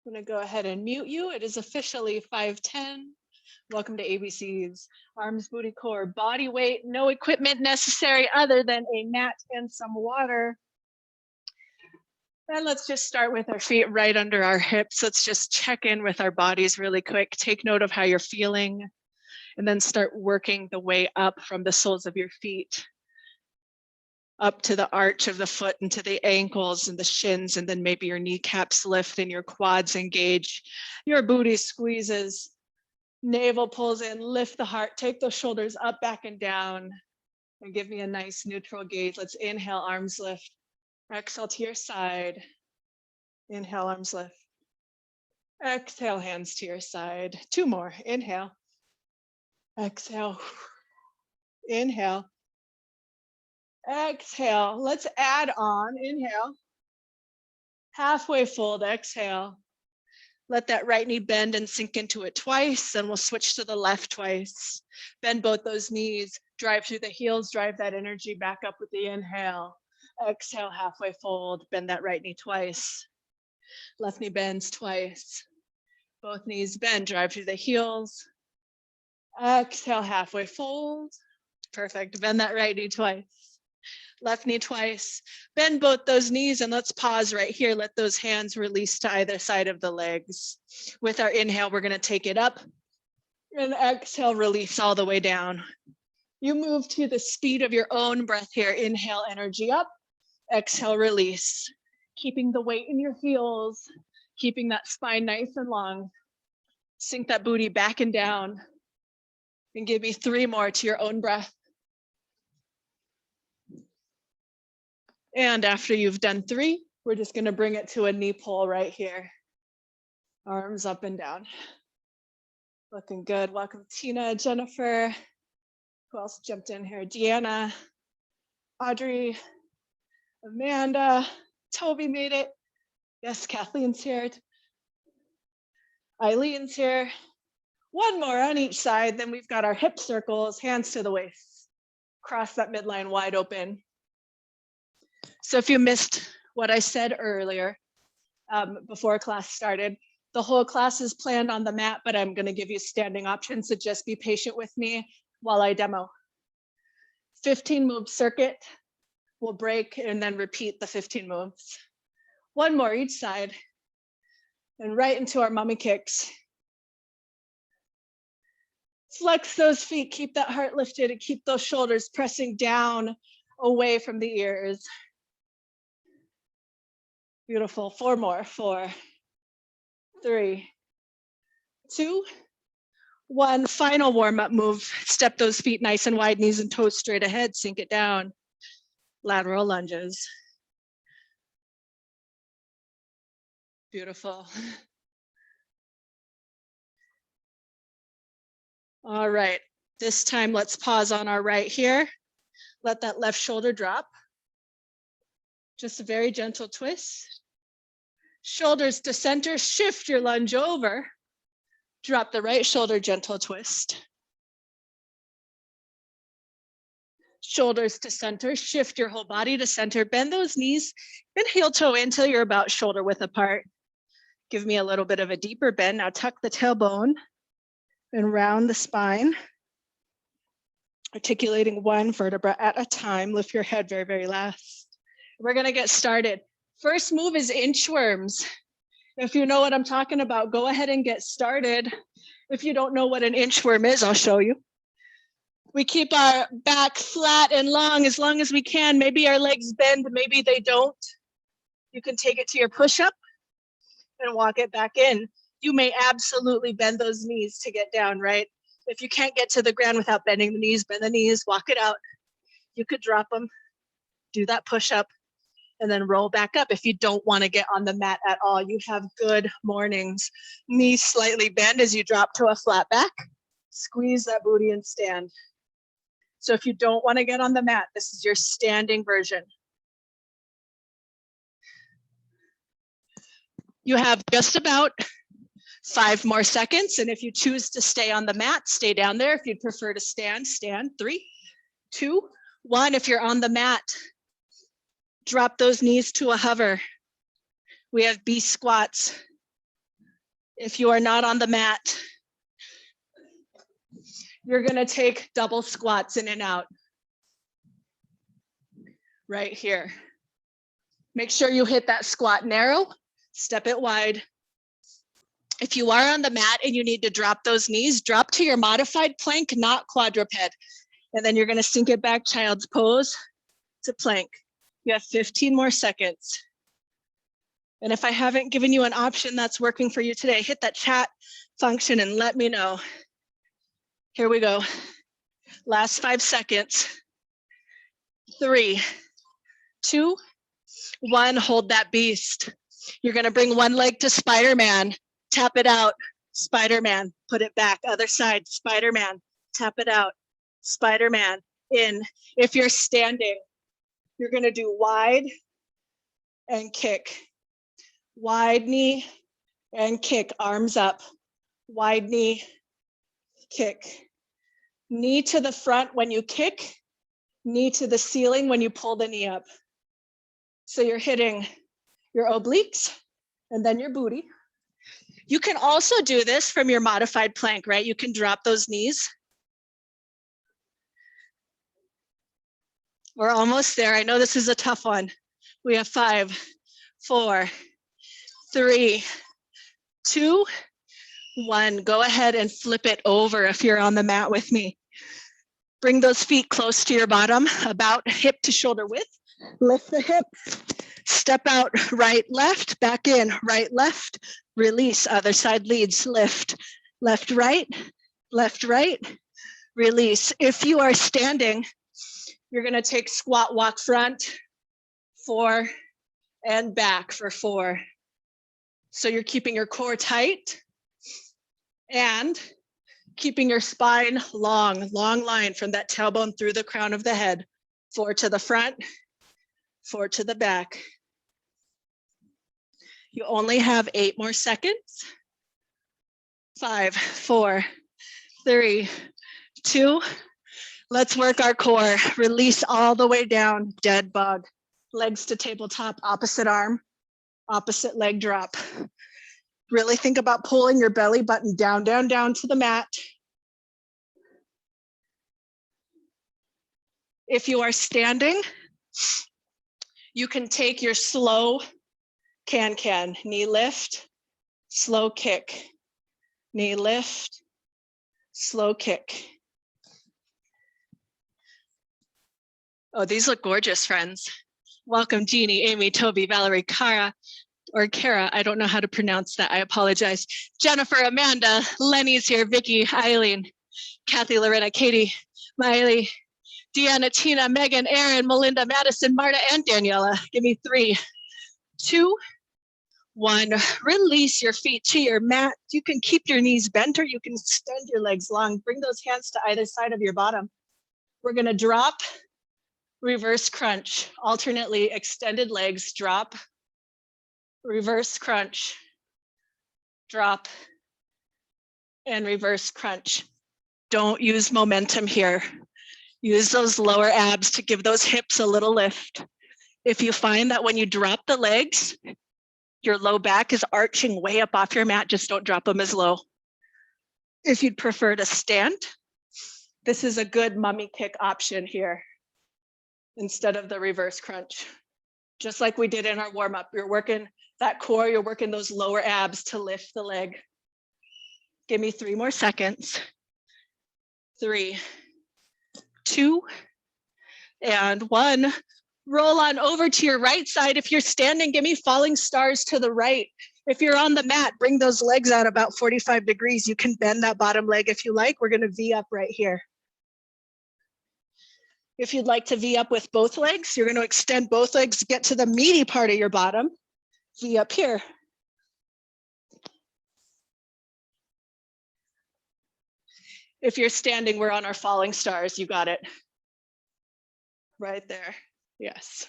I'm going to go ahead and mute you. It is officially 5:10. Welcome to ABC's Arms, Booty, Core, Body Weight. No equipment necessary other than a mat and some water. And let's just start with our feet right under our hips. Let's just check in with our bodies really quick. Take note of how you're feeling, and then start working the way up from the soles of your feet up to the arch of the foot and to the ankles and the shins, and then maybe your kneecaps lift and your quads engage. Your booty squeezes, navel pulls in, lift the heart, take those shoulders up, back, and down, and give me a nice neutral gaze. Let's inhale, arms lift. Exhale to your side. Inhale, arms lift. Exhale, hands to your side. Two more. Inhale. Exhale. Inhale. Exhale. Let's add on. Inhale. Halfway fold. Exhale. Let that right knee bend and sink into it twice. Then we'll switch to the left twice. Bend both those knees. Drive through the heels. Drive that energy back up with the inhale. Exhale, halfway fold. Bend that right knee twice. Left knee bends twice. Both knees bend. Drive through the heels. Exhale, halfway fold. Perfect. Bend that right knee twice. Left knee twice. Bend both those knees, and let's pause right here. Let those hands release to either side of the legs. With our inhale, we're going to take it up, and exhale, release all the way down. You move to the speed of your own breath here. Inhale, energy up. Exhale, release. Keeping the weight in your heels, keeping that spine nice and long. Sink that booty back and down, and give me 3 more to your own breath. And after you've done 3, we're just going to bring it to a knee pull right here. Arms up and down. Looking good. Welcome, Tina, Jennifer. Who else jumped in here? Deanna, Audrey, Amanda, Toby made it. Yes, Kathleen's here. Eileen's here. 1 more on each side. Then we've got our hip circles, hands to the waist. Cross that midline wide open. So if you missed what I said earlier, before class started, the whole class is planned on the mat, but I'm going to give you standing options, so just be patient with me while I demo. 15 move circuit. We'll break and then repeat the 15 moves. 1 more each side, and right into our mummy kicks. Flex those feet, keep that heart lifted, and keep those shoulders pressing down away from the ears. Beautiful. 4 more. 4, 3, 2, 1. Final warm-up move. Step those feet nice and wide, knees and toes straight ahead. Sink it down. Lateral lunges. Beautiful. All right. This time, let's pause on our right here. Let that left shoulder drop. Just a very gentle twist. Shoulders to center, shift your lunge over. Drop the right shoulder, gentle twist. Shoulders to center, shift your whole body to center. Bend those knees and heel toe in until you're about shoulder width apart. Give me a little bit of a deeper bend. Now tuck the tailbone and round the spine. Articulating 1 vertebra at a time. Lift your head very, very last. We're going to get started. First move is inchworms. If you know what I'm talking about, go ahead and get started. If you don't know what an inchworm is, I'll show you. We keep our back flat and long as we can. Maybe our legs bend, maybe they don't. You can take it to your push-up and walk it back in. You may absolutely bend those knees to get down, right? If you can't get to the ground without bending the knees, bend the knees, walk it out. You could drop them, do that push-up, and then roll back up. If you don't want to get on the mat at all, you have good mornings. Knees slightly bend as you drop to a flat back. Squeeze that booty and stand. So if you don't want to get on the mat, this is your standing version. You have just about 5 more seconds. And if you choose to stay on the mat, stay down there. If you'd prefer to stand, stand. 3, 2, 1. If you're on the mat, drop those knees to a hover. We have B squats. If you are not on the mat, you're gonna take double squats in and out. Right here. Make sure you hit that squat narrow, step it wide. If you are on the mat and you need to drop those knees, drop to your modified plank, not quadruped. And then you're gonna sink it back, child's pose to plank. You have 15 more seconds. And if I haven't given you an option that's working for you today, hit that chat function and let me know. Here we go. Last 5 seconds. 3, 2, 1, hold that beast. You're gonna bring one leg to Spider-Man, tap it out, Spider-Man, put it back, other side, Spider-Man, tap it out, Spider-Man, in. If you're standing, you're gonna do wide and kick. Wide knee and kick, arms up, wide knee, kick. Knee to the front when you kick, knee to the ceiling when you pull the knee up. So you're hitting your obliques and then your booty. You can also do this from your modified plank, right? You can drop those knees. We're almost there. I know this is a tough one. We have 5, 4, 3, 2, 1. Go ahead and flip it over if you're on the mat with me. Bring those feet close to your bottom, about hip to shoulder width. Lift the hip, step out, right, left, back in, right, left, release, other side leads, lift, left, right, release. If you are standing, you're gonna take squat, walk front, 4, and back for 4. So you're keeping your core tight and keeping your spine long, long line from that tailbone through the crown of the head. 4 to the front, 4 to the back. You only have 8 more seconds. 5, 4, 3, 2. Let's work our core. Release all the way down, dead bug. Legs to tabletop, opposite arm, opposite leg drop. Really think about pulling your belly button down, down, down to the mat. If you are standing, you can take your slow can, knee lift, slow kick, knee lift, slow kick. Oh, these look gorgeous, friends. Welcome, Jeannie, Amy, Toby, Valerie, Kara, I don't know how to pronounce that, I apologize. Jennifer, Amanda, Lenny's here, Vicky, Eileen, Kathy, Loretta, Katie, Miley, Deanna, Tina, Megan, Aaron, Melinda, Madison, Marta, and Daniela. Give me 3, 2, 1. Release your feet to your mat. You can keep your knees bent or you can extend your legs long. Bring those hands to either side of your bottom. We're gonna drop, reverse crunch, alternately extended legs, drop, reverse crunch, drop, and reverse crunch. Don't use momentum here. Use those lower abs to give those hips a little lift. If you find that when you drop the legs, your low back is arching way up off your mat, just don't drop them as low. If you'd prefer to stand, this is a good mummy kick option here instead of the reverse crunch. Just like we did in our warm up, you're working that core, you're working those lower abs to lift the leg. Give me 3 more seconds. 3, 2, and 1. Roll on over to your right side. If you're standing, give me falling stars to the right. If you're on the mat, bring those legs out about 45 degrees. You can bend that bottom leg if you like. We're gonna V up right here. If you'd like to V up with both legs, you're gonna extend both legs to get to the meaty part of your bottom. V up here. If you're standing, we're on our falling stars. You got it. Right there. Yes.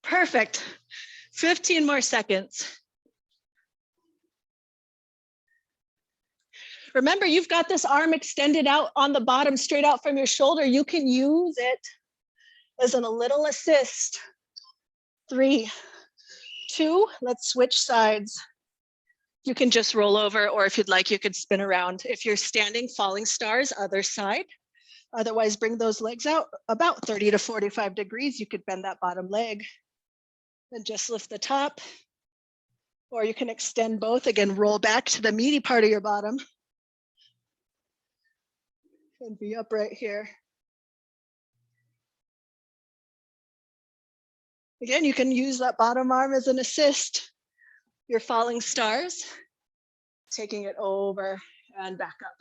Perfect. 15 more seconds. Remember, you've got this arm extended out on the bottom, straight out from your shoulder. You can use it as a little assist. 3, 2, let's switch sides. You can just roll over, or if you'd like, you could spin around. If you're standing, falling stars, other side. Otherwise, bring those legs out about 30 to 45 degrees. You could bend that bottom leg and just lift the top. Or you can extend both. Again, roll back to the meaty part of your bottom. And be upright here. Again, you can use that bottom arm as an assist. Your falling stars, taking it over and back up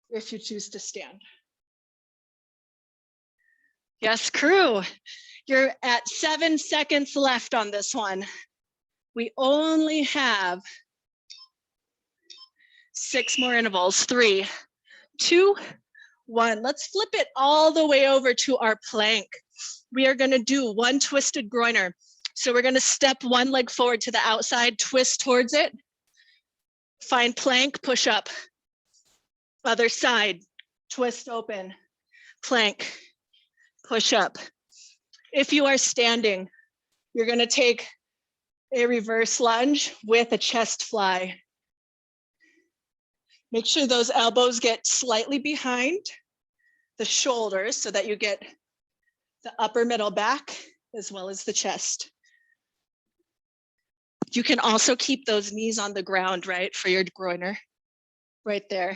if you choose to stand. Yes, crew, you're at 7 seconds left on this one. We only have 6 more intervals. 3, 2, 1. Let's flip it all the way over to our plank. We are going to do 1 twisted groiner. So we're going to step 1 leg forward to the outside, twist towards it, find plank, push up. Other side, twist open, plank, push up. If you are standing, you're going to take a reverse lunge with a chest fly. Make sure those elbows get slightly behind the shoulders so that you get the upper middle back as well as the chest. You can also keep those knees on the ground, right, for your groiner. Right there.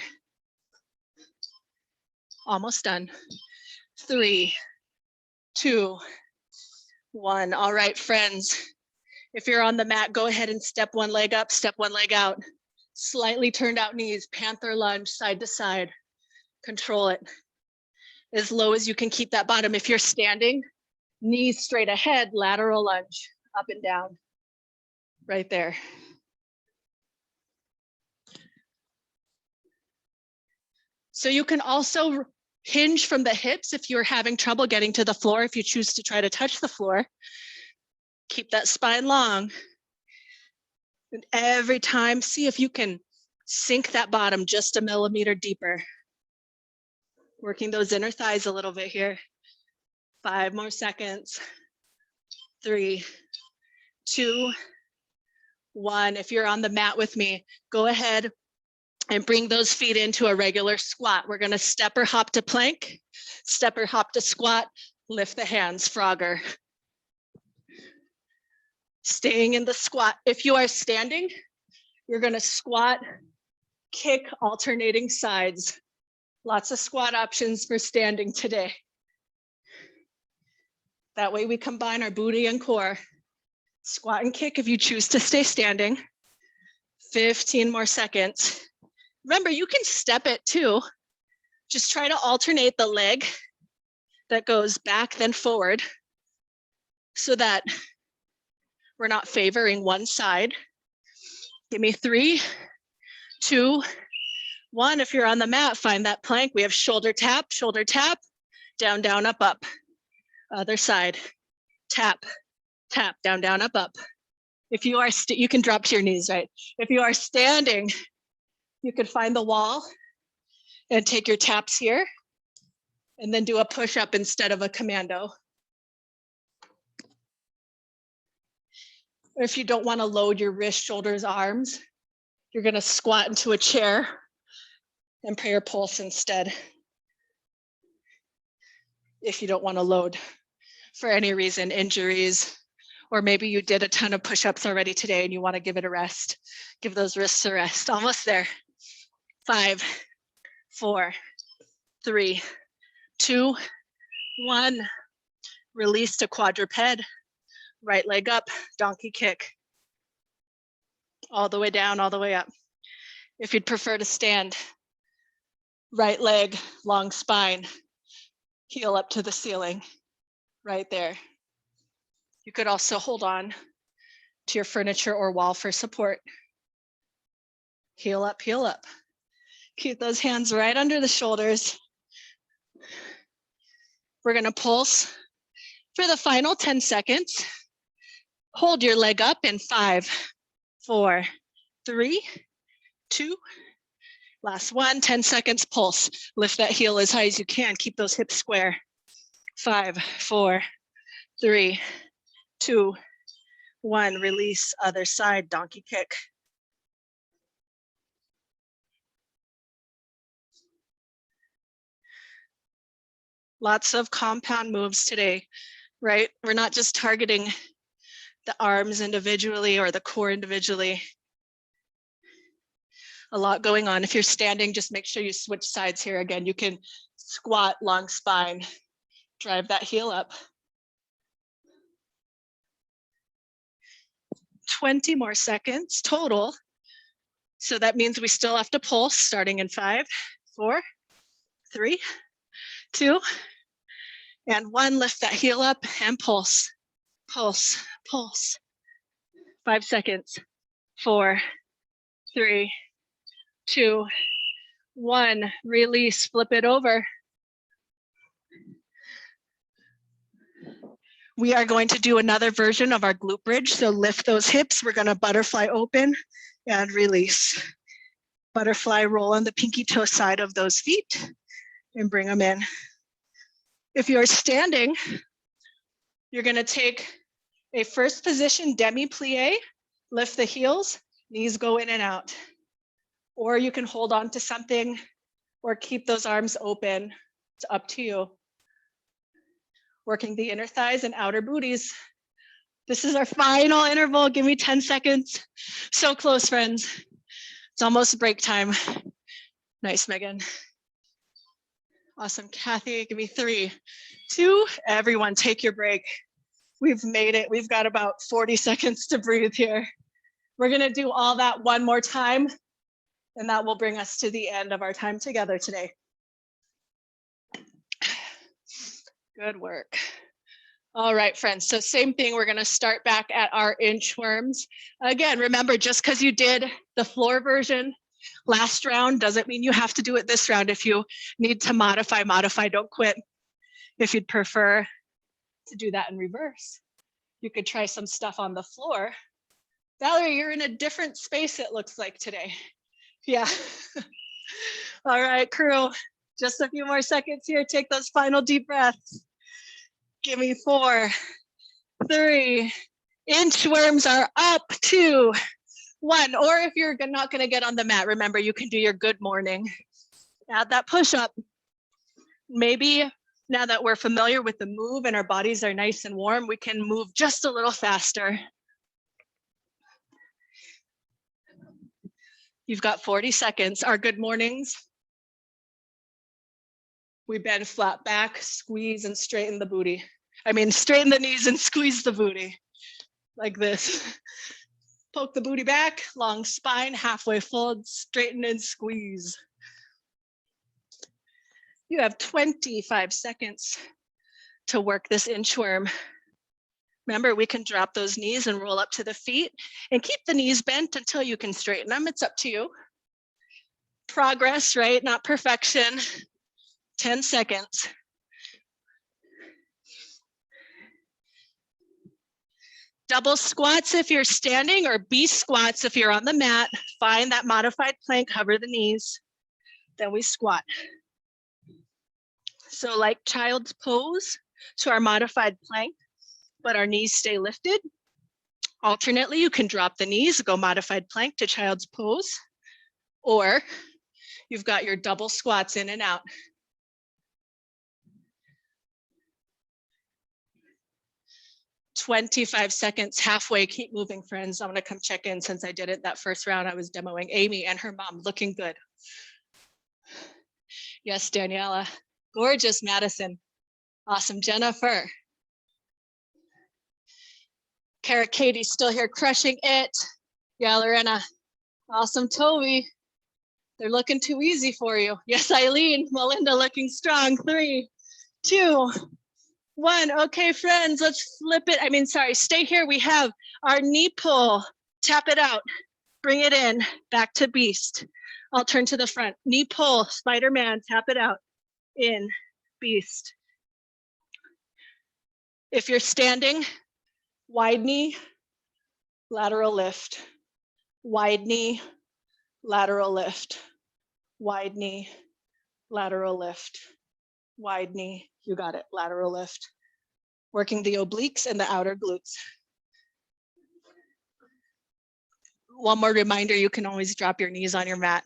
Almost done. 3, 2, 1. All right, friends. If you're on the mat, go ahead and step 1 leg up, step 1 leg out. Slightly turned out knees, panther lunge, side to side. Control it. As low as you can keep that bottom. If you're standing, knees straight ahead, lateral lunge, up and down. Right there. So you can also hinge from the hips if you're having trouble getting to the floor, if you choose to try to touch the floor. Keep that spine long. And every time, see if you can sink that bottom just a millimeter deeper. Working those inner thighs a little bit here. 5 more seconds. 3, 2, 1. If you're on the mat with me, go ahead and bring those feet into a regular squat. We're going to step or hop to plank, step or hop to squat, lift the hands, frogger. Staying in the squat. If you are standing, you're going to squat, kick, alternating sides. Lots of squat options for standing today. That way we combine our booty and core. Squat and kick if you choose to stay standing. 15 more seconds. Remember, you can step it too. Just try to alternate the leg that goes back then forward so that we're not favoring one side. Give me 3, 2, 1. If you're on the mat, find that plank. We have shoulder tap, down, down, up, up. Other side, tap, tap, down, down, up, up. If you are, you can drop to your knees, right? If you are standing, you can find the wall and take your taps here and then do a push-up instead of a commando. If you don't want to load your wrists, shoulders, arms, you're going to squat into a chair and prayer pulse instead. If you don't want to load for any reason, injuries, or maybe you did a ton of push-ups already today and you want to give it a rest. Give those wrists a rest. Almost there. 5, 4, 3, 2, 1. Release to quadruped. Right leg up, donkey kick. All the way down, all the way up. If you'd prefer to stand, right leg, long spine, heel up to the ceiling, right there. You could also hold on to your furniture or wall for support. Heel up, heel up. Keep those hands right under the shoulders. We're gonna pulse for the final 10 seconds. Hold your leg up in 5, 4, 3, 2, last 1, 10 seconds, pulse. Lift that heel as high as you can. Keep those hips square. 5, 4, 3, 2, 1. Release, other side, donkey kick. Lots of compound moves today, right? We're not just targeting the arms individually or the core individually. A lot going on. If you're standing, just make sure you switch sides here. Again, you can squat, long spine, drive that heel up. 20 more seconds total. So that means we still have to pulse, starting in 5, 4, 3, 2, and 1. Lift that heel up and pulse, pulse, pulse. 5 seconds, 4, 3, 2, 1. Release, flip it over. We are going to do another version of our glute bridge. So lift those hips. We're going to butterfly open and release. Butterfly roll on the pinky toe side of those feet and bring them in. If you're standing, you're going to take a first position demi-plie, lift the heels, knees go in and out. Or you can hold on to something or keep those arms open. It's up to you. Working the inner thighs and outer booties. This is our final interval. Give me 10 seconds. So close, friends. It's almost break time. Nice, Megan. Awesome, Kathy. Give me 3, 2. Everyone take your break. We've made it. We've got about 40 seconds to breathe here. We're gonna do all that one more time, and that will bring us to the end of our time together today. Good work. All right, friends, so same thing, we're gonna start back at our inchworms. Again, remember, just because you did the floor version last round doesn't mean you have to do it this round. If you need to modify, don't quit. If you'd prefer to do that in reverse, you could try some stuff on the floor. Valerie, you're in a different space, it looks like today. Yeah. All right, crew, just a few more seconds here. Take those final deep breaths. Give me 4, 3. Inchworms are up, 2, 1. Or if you're not gonna get on the mat, remember you can do your good morning. Add that push up. Maybe now that we're familiar with the move and our bodies are nice and warm, we can move just a little faster. You've got 40 seconds. Our good mornings. We bend flat back, squeeze and straighten the booty. Straighten the knees and squeeze the booty, like this. Poke the booty back, long spine, halfway fold, straighten and squeeze. You have 25 seconds to work this inchworm. Remember, we can drop those knees and roll up to the feet and keep the knees bent until you can straighten them. It's up to you. Progress, right? Not perfection. 10 seconds. Double squats if you're standing, or B squats if you're on the mat. Find that modified plank, hover the knees. Then we squat. So like child's pose to our modified plank, but our knees stay lifted. Alternately, you can drop the knees, go modified plank to child's pose, or you've got your double squats in and out. "25 seconds, halfway, keep moving, friends. I'm gonna come check in since I did it that first round. I was demoing Amy and her mom, looking good. Yes, Daniela. Gorgeous, Madison. Awesome, Jennifer. Kara Katie still here, crushing it. Yeah, Lorena. Awesome, Toby. They're looking too easy for you. Yes, Eileen. Melinda looking strong. 3, 2, 1. Okay, friends, let's flip it. Stay here. We have our knee pull. Tap it out. Bring it in. Back to beast. I'll turn to the front. Knee pull, Spider-Man. Tap it out. In, beast. If you're standing, wide knee, lateral lift. Wide knee, lateral lift. Wide knee, lateral lift. Wide knee, you got it, lateral lift. Working the obliques and the outer glutes. One more reminder, you can always drop your knees on your mat.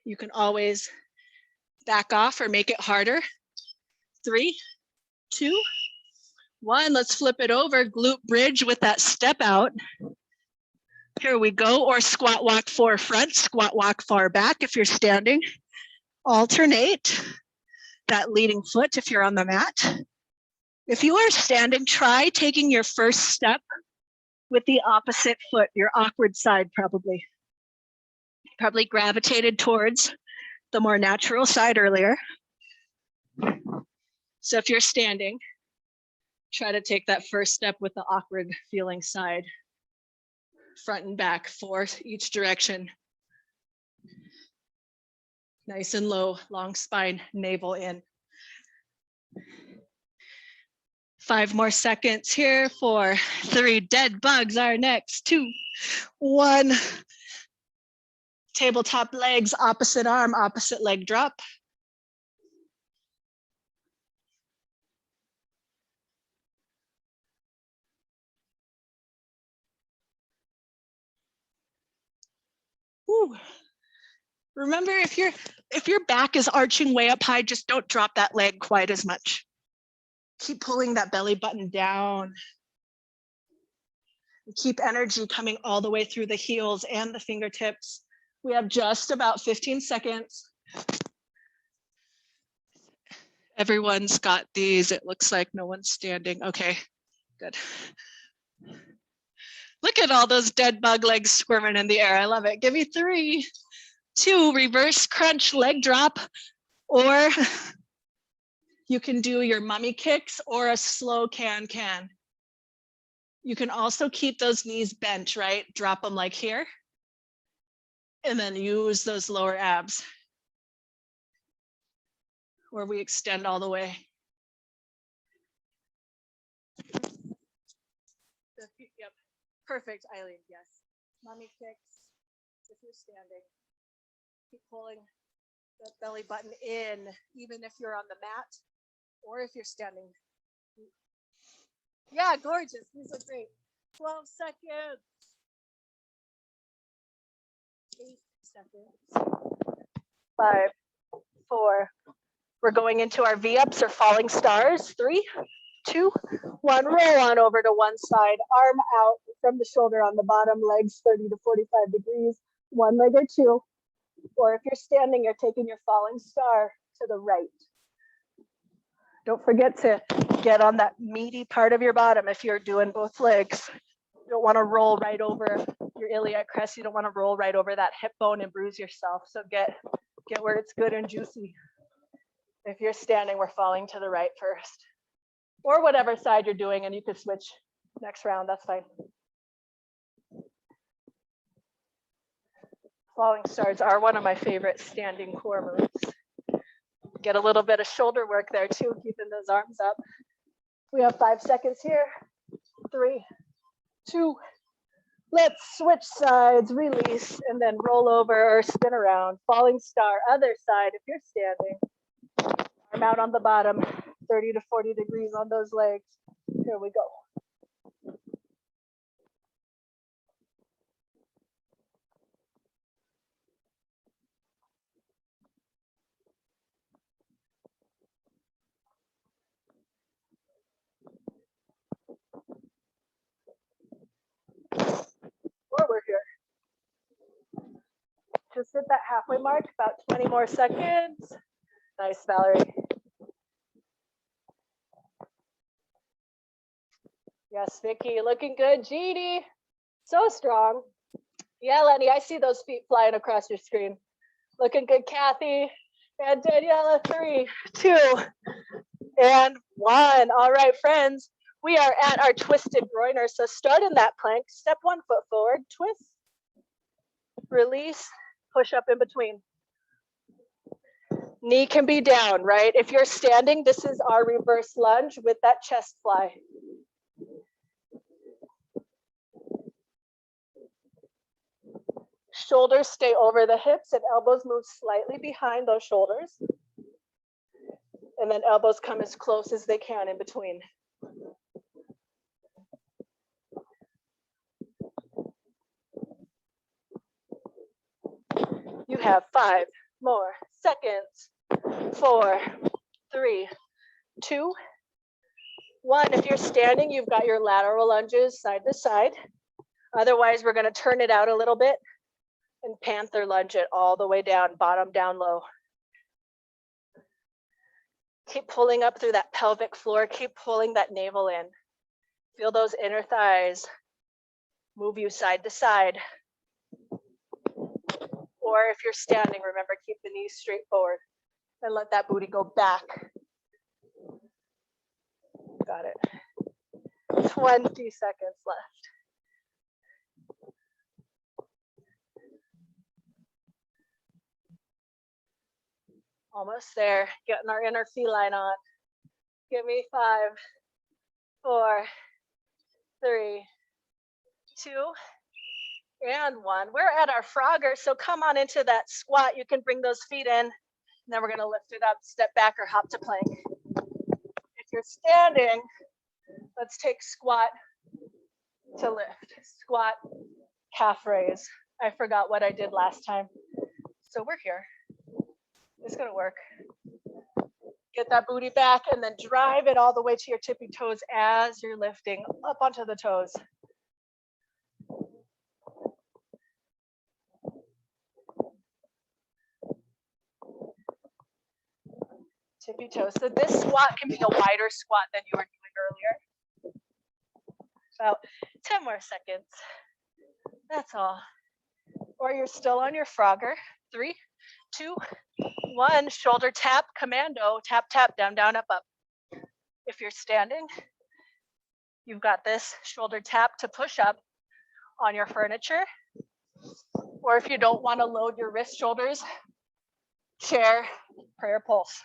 You can always back off or make it harder. 3, 2, 1. Let's flip it over. Glute bridge with that step out. Here we go. Or squat walk far front, squat walk far back if you're standing. Alternate that leading foot if you're on the mat. If you are standing, try taking your first step with the opposite foot, your awkward side probably. Probably gravitated towards the more natural side earlier. So if you're standing, try to take that first step with the awkward feeling side. Front and back, 4 each direction. Nice and low, long spine, navel in. 5 more seconds here. 4, 3, dead bugs are next. 2, 1. Tabletop legs, opposite arm, opposite leg drop. Woo. Remember, if your back is arching way up high, just don't drop that leg quite as much. Keep pulling that belly button down. Keep energy coming all the way through the heels and the fingertips. We have just about 15 seconds. Everyone's got these. It looks like no one's standing. Okay, good. Look at all those dead bug legs squirming in the air. I love it. Give me 3, 2, reverse crunch, leg drop, or you can do your mummy kicks or a slow can-can. You can also keep those knees bent, right? Drop them like here, and then use those lower abs, where we extend all the way. Yep, perfect, Eileen, yes. Mummy kicks, if you're standing. Keep pulling that belly button in, even if you're on the mat or if you're standing. Yeah, gorgeous, these are great. 12 seconds. 8 seconds. 5, 4. We're going into our V-ups or falling stars. 3, 2, 1. Roll on over to one side, arm out from the shoulder on the bottom, legs 30 to 45 degrees, one leg or two. Or if you're standing, you're taking your falling star to the right. Don't forget to get on that meaty part of your bottom if you're doing both legs. You don't want to roll right over your iliac crest. You don't want to roll right over that hip bone and bruise yourself. So get where it's good and juicy. If you're standing, we're falling to the right first. Or whatever side you're doing, and you could switch next round, that's fine. Falling stars are one of my favorite standing core moves. Get a little bit of shoulder work there too, keeping those arms up. We have 5 seconds here. 3, 2. Let's switch sides, release, and then roll over or spin around. Falling star, other side if you're standing. Arm out on the bottom, 30 to 40 degrees on those legs. Here we go. Forward here. Just hit that halfway mark, about 20 more seconds. Nice, Valerie. Yes, Vicky, looking good. Jeannie, so strong. Yeah, Lenny, I see those feet flying across your screen. Looking good, Kathy. And Daniela, 3, 2, and 1. All right, friends, we are at our twisted groiner. So start in that plank, step 1 foot forward, twist, release, push up in between. Knee can be down, right? If you're standing, this is our reverse lunge with that chest fly. Shoulders stay over the hips and elbows move slightly behind those shoulders. And then elbows come as close as they can in between. You have 5 more seconds. 4, 3, 2, 1. If you're standing, you've got your lateral lunges side to side. Otherwise, we're going to turn it out a little bit and panther lunge it all the way down, bottom down low. Keep pulling up through that pelvic floor. Keep pulling that navel in. Feel those inner thighs move you side to side. Or if you're standing, remember, keep the knees straight forward and let that booty go back. Got it. 20 seconds left. Almost there, getting our inner feline on. Give me 5, 4, 3, 2, and 1. We're at our Frogger, so come on into that squat. You can bring those feet in, and then we're gonna lift it up, step back or hop to plank. If you're standing, let's take squat to lift. Squat, calf raise. I forgot what I did last time. So we're here. It's gonna work. Get that booty back and then drive it all the way to your tippy toes as you're lifting up onto the toes. Tippy toes. So this squat can be a wider squat than you were doing earlier. About 10 more seconds. That's all. Or you're still on your Frogger. 3, 2, 1. Shoulder tap, commando. Tap, tap, down, down, up, up. If you're standing, you've got this shoulder tap to push up on your furniture. Or if you don't want to load your wrist shoulders, chair, prayer pulse.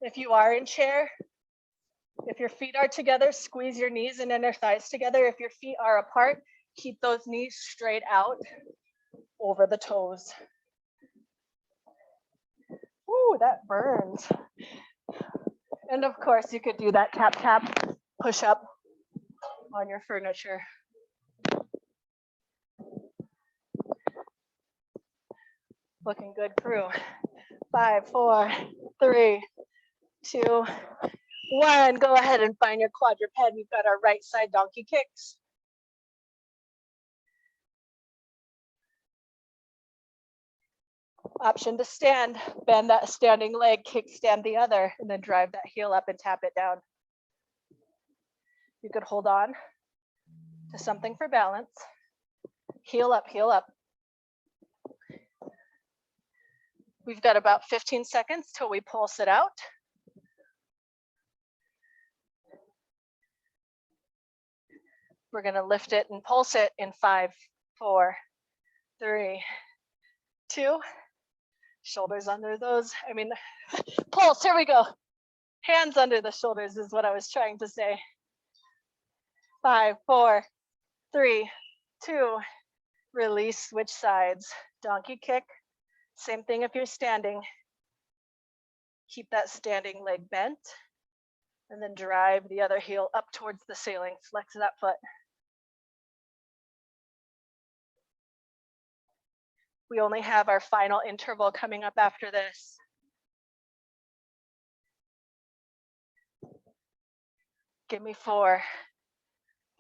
If you are in chair, if your feet are together, squeeze your knees and inner thighs together. If your feet are apart, keep those knees straight out over the toes. Ooh, that burns. And of course, you could do that tap, tap, push up on your furniture. Looking good, crew. 5, 4, 3, 2, 1. Go ahead and find your quadruped. We've got our right side donkey kicks. Option to stand, bend that standing leg, kickstand the other, and then drive that heel up and tap it down. You could hold on to something for balance. Heel up, heel up. We've got about 15 seconds till we pulse it out. We're gonna lift it and pulse it in 5, 4, 3, 2. Shoulders under those, pulse, here we go. Hands under the shoulders is what I was trying to say. 5, 4, 3, 2, release, switch sides. Donkey kick, same thing if you're standing. Keep that standing leg bent and then drive the other heel up towards the ceiling. Flex that foot. We only have our final interval coming up after this. Give me 4,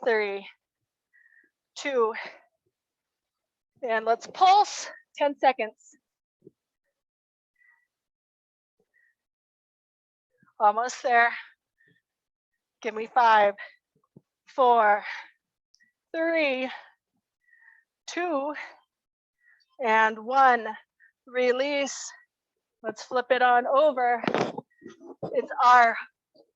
3, 2, and let's pulse. 10 seconds. Almost there. Give me 5, 4, 3, 2, and 1. Release. Let's flip it on over. It's our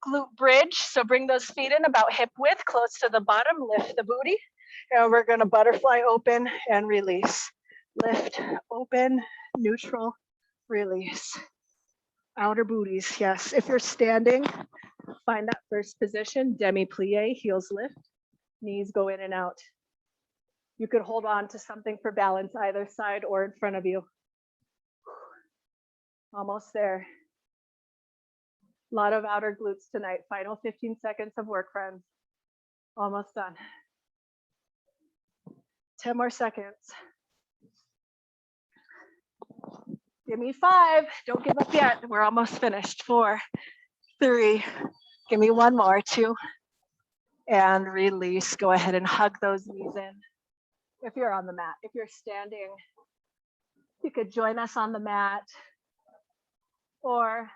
glute bridge. So bring those feet in about hip width, close to the bottom. Lift the booty. And we're going to butterfly open and release. Lift, open, neutral, release. Outer booties, yes. If you're standing, find that first position, demi-plie, heels lift, knees go in and out. You could hold on to something for balance either side or in front of you. Almost there. A lot of outer glutes tonight. Final 15 seconds of work, friends. Almost done. 10 more seconds. Give me 5. Don't give up yet. We're almost finished. 4, 3. Give me 1 more. 2. And release. Go ahead and hug those knees in. If you're on the mat, if you're standing, you could join us on the mat or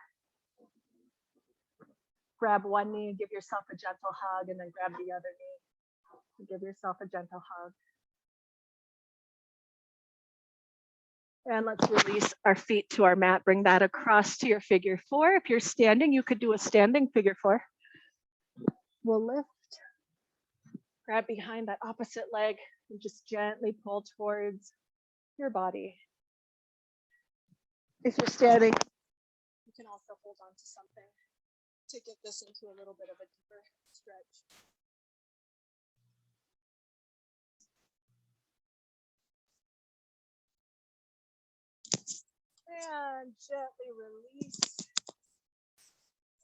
grab one knee and give yourself a gentle hug, and then grab the other knee and give yourself a gentle hug. And let's release our feet to our mat. Bring that across to your figure 4. If you're standing, you could do a standing figure 4. We'll lift, grab behind that opposite leg, and just gently pull towards your body. If you're standing, you can also hold on to something to get this into a little bit of a deeper stretch. And gently release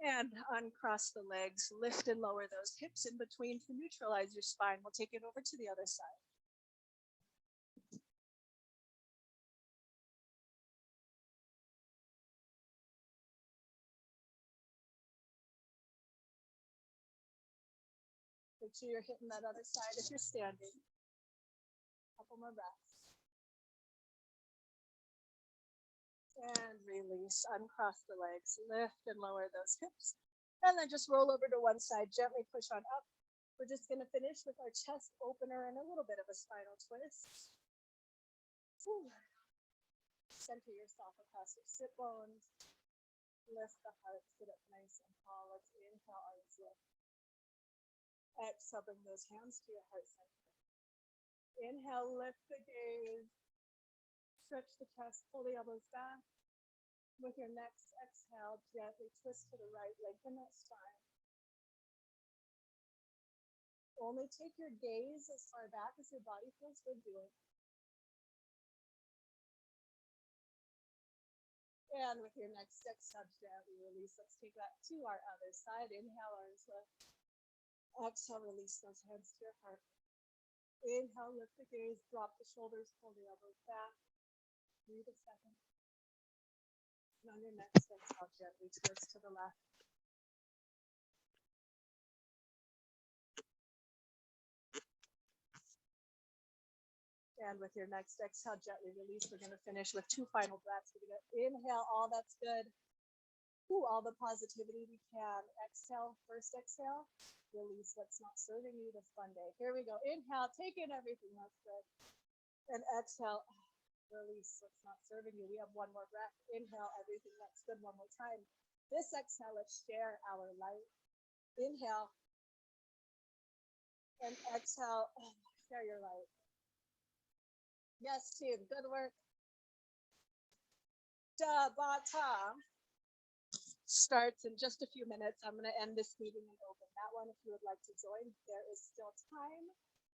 and uncross the legs. Lift and lower those hips in between to neutralize your spine. We'll take it over to the other side. Make sure you're hitting that other side if you're standing. Couple more breaths. And release, uncross the legs, lift and lower those hips. And then just roll over to one side, gently push on up. We're just gonna finish with our chest opener and a little bit of a spinal twist. Ooh. Center yourself across your sit bones. Lift the heart, sit up nice and tall. Let's inhale, arms lift. Exhale, bring those hands to your heart center. Inhale, lift the gaze. Stretch the chest, pull the elbows back. With your next exhale, gently twist to the right, lengthen that spine. Only take your gaze as far back as your body feels good doing. And with your next exhale, gently release. Let's take that to our other side. Inhale, arms lift. Exhale, release those hands to your heart. Inhale, lift the gaze, drop the shoulders, pull the elbows back. Breathe a second. And on your next exhale, gently twist to the left. And with your next exhale, gently release. We're going to finish with 2 final breaths. We're going to inhale all that's good. Ooh, all the positivity we can. Exhale, first exhale. Release what's not serving you this fun day. Here we go. Inhale, take in everything that's good. And exhale. Release what's not serving you. We have 1 more breath. Inhale, everything that's good 1 more time. This exhale, let's share our light. Inhale. And exhale, share your light. Yes, team, good work. Tabata starts in just a few minutes. I'm going to end this meeting and open that one. If you would like to join, there is still time.